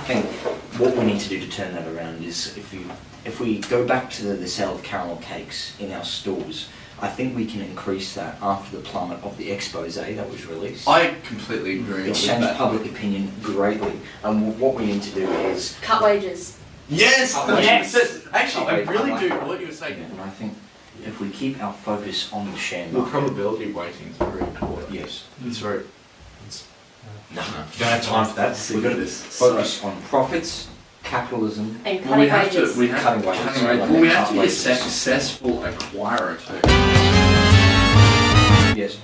think what we need to do to turn that around is if we go back to the sale of caramel cakes in our stores, I think we can increase that after the plummet of the expose that was released. I completely agree. It changed public opinion greatly, and what we need to do is cut wages. Yes, Yes. Actually, I really do. What you were saying. And I think if we keep our focus on the share The market, probability weighting is very important. yes, It's very. no, don't have time for that. We've got to focus on profits, capitalism, And Well, we cutting have to. wages. We have Cutting to. wages. Well, we have to be a Wages. successful acquirer too. yes.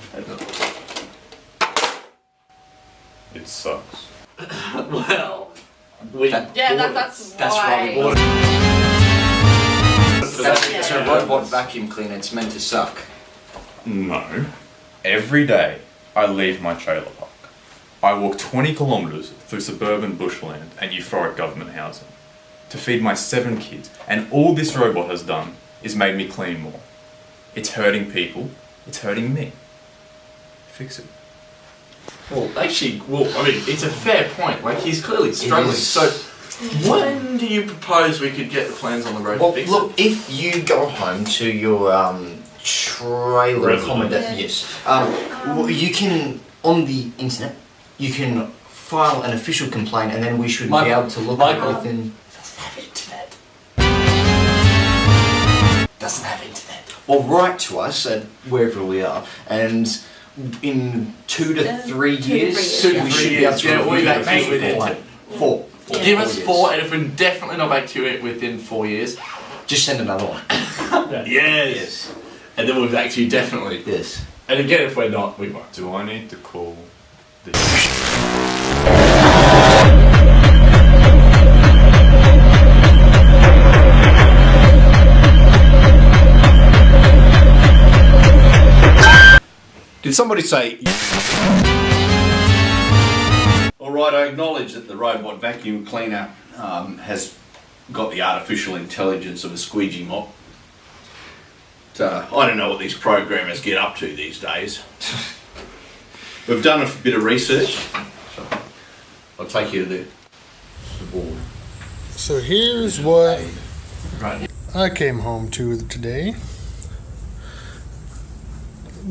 It sucks. Well, That's That's why. why we bought it. It's a robot vacuum cleaner. It's meant to suck. No. Every day I leave my trailer park. I walk 20 kilometres through suburban bushland and euphoric government housing to feed my 7 kids, and all this robot has done is made me clean more. It's hurting people, it's hurting me. Fix it. Well, actually, I mean, it's a fair point. Like, he's clearly struggling. is. So, when do you propose we could get the plans on the road Well, to fix look, if you go home to your trailer accommodation, yes, well, you can, on the internet, you can file an official complaint, and then we should be able to look at it within... Doesn't have internet. Doesn't have internet. Or write to us at wherever we are, and in 2 to 3 years, 2 to 3 we should be able to Yeah, review we'll be the back to you official within complaint. 4. Yeah. Give us 4 4, years. and if we're definitely not back to it within 4 years, Just send another one. yes. And then we'll be back to you definitely. Yes. And again, if we're not, we won't. Do I need to call the... Did somebody say... Alright, I acknowledge that the robot vacuum cleaner has got the artificial intelligence of a squeegee mop. I don't know what these programmers get up to these days. We've done a bit of research. So I'll take you to the board. So here's what Right. I came home to today.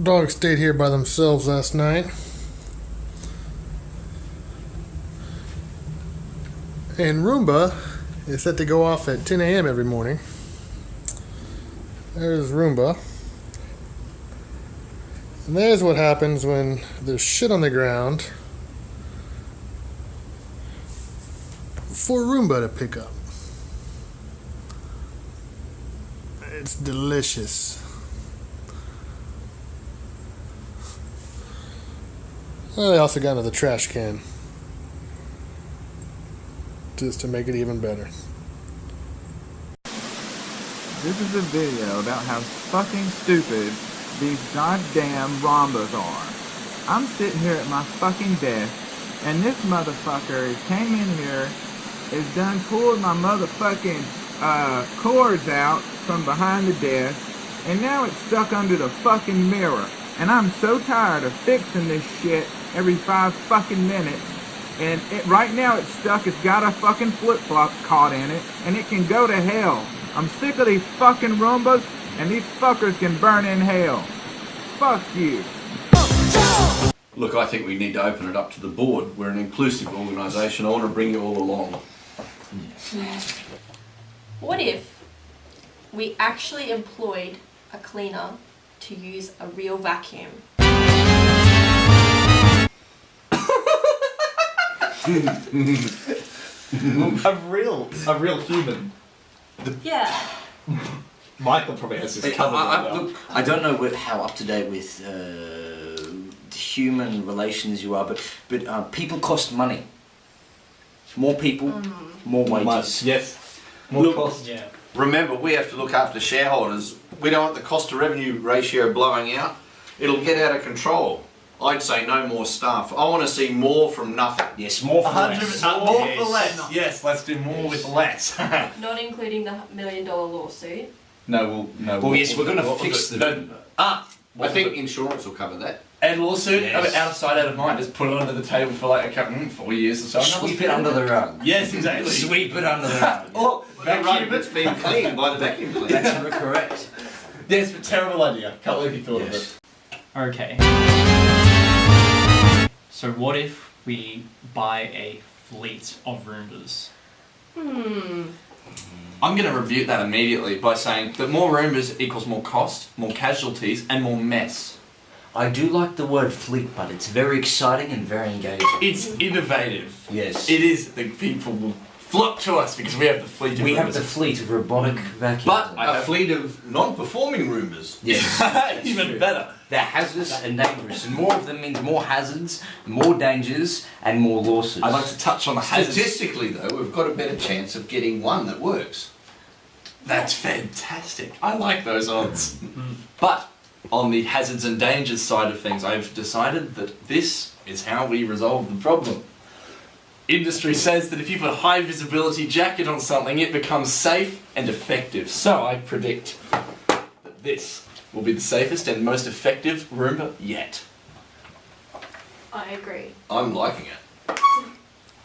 Dogs stayed here by themselves last night. And Roomba is set to go off at 10 a.m. every morning. There's Roomba. And there's what happens when there's shit on the ground for Roomba to pick up. It's delicious. Well, they also got into the trash can just to make it even better. This is a video about how fucking stupid these goddamn Roombas are. I'm sitting here at my fucking desk, and this motherfucker came in here, is done pulled my motherfucking cords out from behind the desk, and now it's stuck under the fucking mirror. And I'm so tired of fixing this shit every 5 fucking minutes. And right now it's stuck, it's got a fucking flip-flop caught in it, and it can go to hell. I'm sick of these fucking Roombas, and these fuckers can burn in hell. Fuck you. Look, I think we need to open it up to the board. We're an inclusive organisation. I want to bring you all along. What if we actually employed a cleaner to use a real vacuum? A real human. Yeah. Michael probably has his covered right now. Look, I don't know how up to date with human relations you are, but people cost money. More people, more wages. Yes. More cost. Yeah. Remember, we have to look after shareholders. We don't want the cost to revenue ratio blowing out. It'll get out of control. I'd say no more staff. I want to see more from nothing. Yes, more for less. More for less. Yes, let's do more with less. Not including the $1 million lawsuit. No, Well, yes, we're going to fix the... I think insurance will cover that. And lawsuit, Yes. I mean, out of sight, out of mind. Just put it under the table for like a couple, 4 years or so. Sweep it under the rug. Yes, exactly. Sweep it under the rug. Or Vacuum it's being cleaned by the vacuum cleaner. That's correct. Yes, but terrible idea. Can't believe you thought of it. Okay. So what if we buy a fleet of Roombas? I'm going to rebuke that immediately by saying that more Roombas equals more cost, more casualties, and more mess. I do like the word fleet, but it's very exciting and very engaging. It's innovative. Yes. It is. The people will flock to us because we have the fleet of We have Roombas. the fleet of robotic vacuum. But A fleet of non-performing Roombas. yes. even better. They're hazardous and dangerous, and more of them means more hazards, more dangers, and more lawsuits. I'd like to touch on the hazards. Statistically, though, we've got a better chance of getting one that works. That's fantastic. I like those odds. But on the hazards and dangers side of things, I've decided that this is how we resolve the problem. Industry says that if you put a high visibility jacket on something, it becomes safe and effective. So I predict that this will be the safest and most effective Roomba yet. I agree. I'm liking it.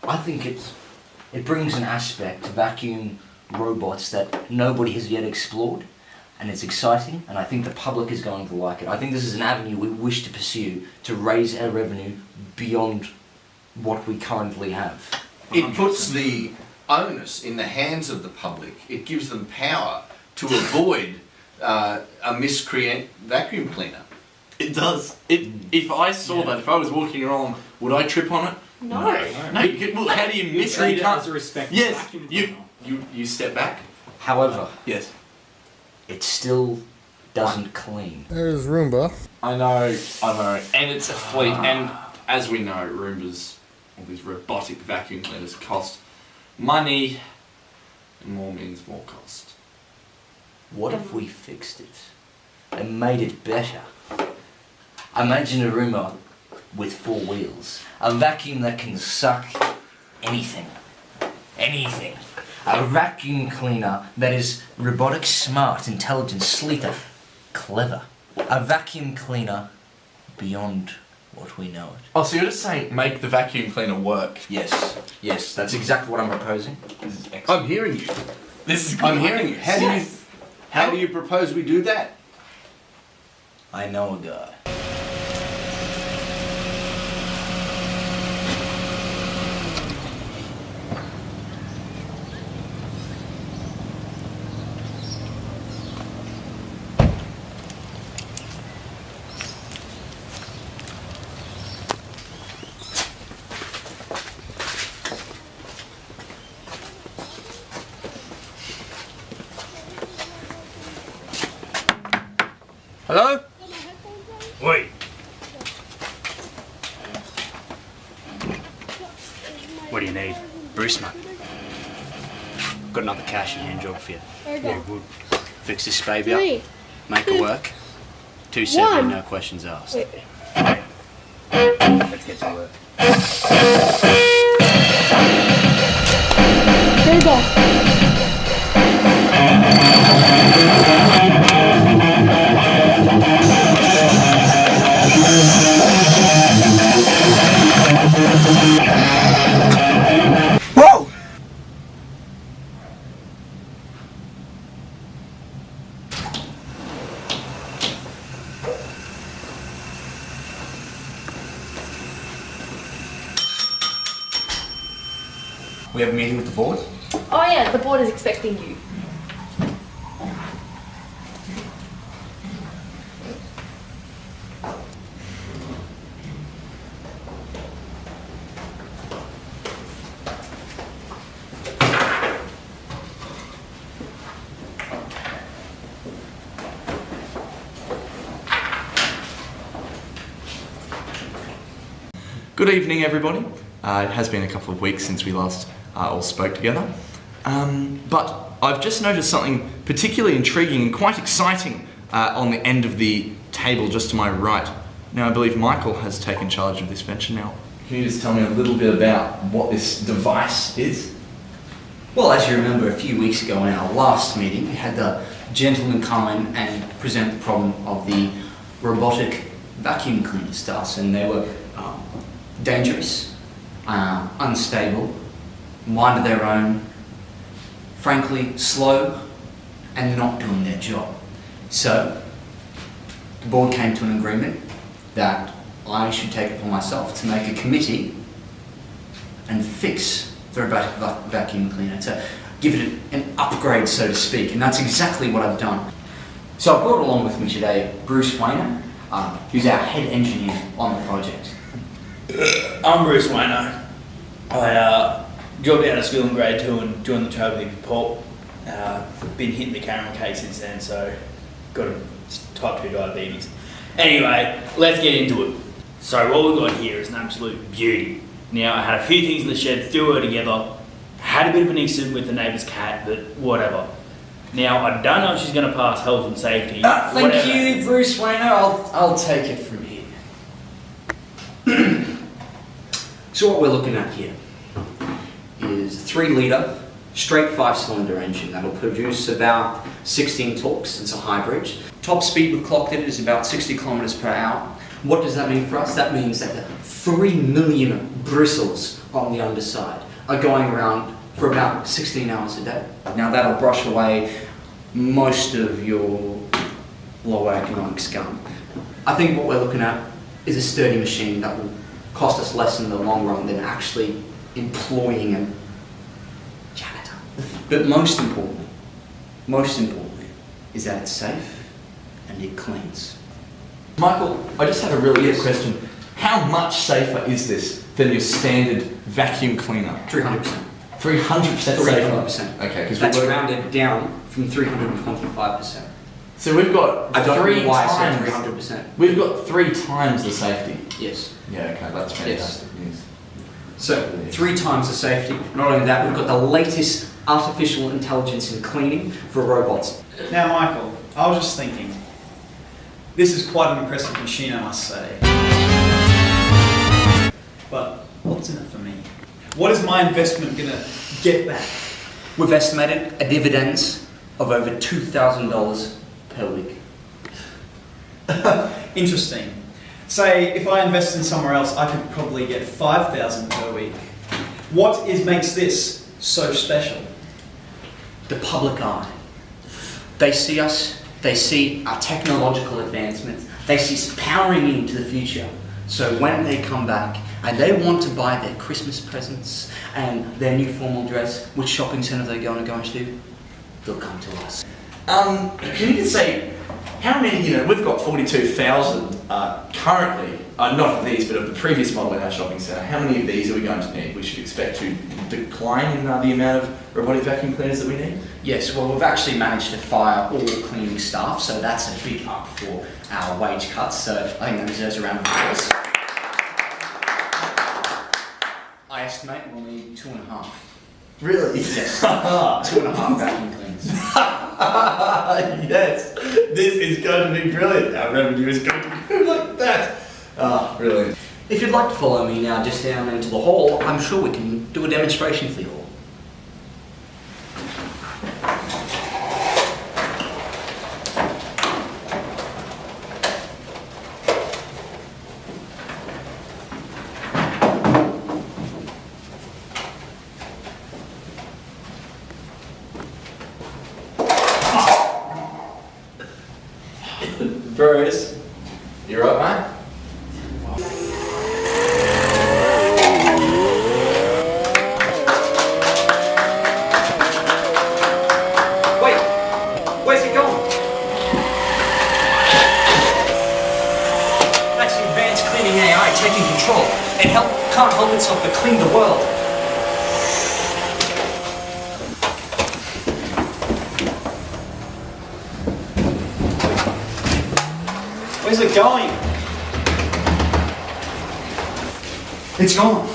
I think it brings an aspect to vacuum robots that nobody has yet explored, and it's exciting, and I think the public is going to like it. I think this is an avenue we wish to pursue to raise our revenue beyond what we currently have. It puts the onus in the hands of the public. It gives them power to avoid a miscreant vacuum cleaner. It does. If I saw that, if I was walking along, would I trip on it? No. No. Well, how do you miss Treat it? it as a respectful Yes. vacuum You step back. However, Yes. it still doesn't clean. There's Roomba. I know. And it's a fleet, and as we know, Roombas, all these robotic vacuum cleaners cost money, and more means more cost. What if we fixed it and made it better? Imagine a Roomba with 4 wheels, a vacuum that can suck anything. Anything. A vacuum cleaner that is robotic, smart, intelligent, sleeker, clever. A vacuum cleaner beyond what we know it. Oh, so you're just saying make the vacuum cleaner work? Yes, yes, that's exactly what I'm proposing. This is excellent. I'm hearing you. This is I'm hearing you. How do you propose we do that? I know a guy. Hello? Wait. What do you need? Bruce, mate. Got another cash in hand job for you. Yeah, good. Fix this baby up. Make it work. 270, no questions asked. Let's get to work. There you go. Whoa! We have a meeting with the board. Oh yeah, the board is expecting you. Good evening, everybody. It has been a couple of weeks since we last all spoke together. But I've just noticed something particularly intriguing and quite exciting on the end of the table just to my right. Now, I believe Michael has taken charge of this venture now. Can you just tell me a little bit about what this device is? Well, as you remember, a few weeks ago in our last meeting, we had the gentleman come in and present the problem of the robotic vacuum cleaner starts, and they were dangerous, unstable, mind of their own, frankly slow, and not doing their job. So the board came to an agreement that I should take it upon myself to make a committee and fix the robotic vacuum cleaner, to give it an upgrade, so to speak, and that's exactly what I've done. So I've brought along with me today Bruce Wayner, who's our head engineer on the project. I'm Bruce Wayner. I dropped out of school in grade 2 and joined the trade with Paul. Been hitting the camera case since then, so got a type 2 diabetes. Anyway, let's get into it. So what we've got here is an absolute beauty. Now, I had a few things in the shed, threw her together, had a bit of an incident with the neighbour's cat, but whatever. Now, I don't know if she's going to pass health and safety. Thank you, Bruce Wayner. I'll take it from here. So what we're looking at here is a 3-litre straight 5-cylinder engine that'll produce about 16 torques. It's a hybrid. Top speed we've clocked it is about 60 kilometers per hour. What does that mean for us? That means that the 3 million bristles on the underside are going around for about 16 hours a day. Now that'll brush away most of your lower economic scum. I think what we're looking at is a sturdy machine that will cost us less in the long run than actually employing a janitor. But most importantly, is that it's safe and it cleans. Michael, I just have a really good question. How much safer is this than your standard vacuum cleaner? 300%. 300% safer? 300%. Okay, because that's rounded down from 325%. So we've got I don't three know why I times. said 300%. We've got 3 times the safety. Yes. Yeah, okay, that's fantastic news. So 3 times the safety. Not only that, we've got the latest artificial intelligence in cleaning for robots. Now, Michael, I was just thinking, this is quite an impressive machine, I must say. But what's in it for me? What is my investment going to get back? We've estimated a dividends of over $2,000 per week. Interesting. Say, if I invest in somewhere else, I could probably get $5,000 per week. What makes this so special? The public eye. They see us, they see our technological advancements, they see us powering into the future. So when they come back and they want to buy their Christmas presents and their new formal dress, which shopping centre they're going to go into, they'll come to us. Can you just say, how many, we've got 42,000 currently, not of these, but of the previous model in our shopping centre. How many of these are we going to need? We should expect to decline in the amount of robotic vacuum cleaners that we need? Yes, well, we've actually managed to fire all cleaning staff, so that's a big up for our wage cuts, so I think that deserves a round of applause. I estimate we'll need 2.5. Really? Yes. 2.5 vacuum cleaners. Yes, this is going to be brilliant. Our revenue is going to be good like that. Ah, brilliant. If you'd like to follow me now just down into the hall, I'm sure we can do a demonstration for you all. Bruce, you right, mate? Wait, where's it going? That's the advanced cleaning AI taking control. It can't help itself but clean the world. Where's it going? It's gone.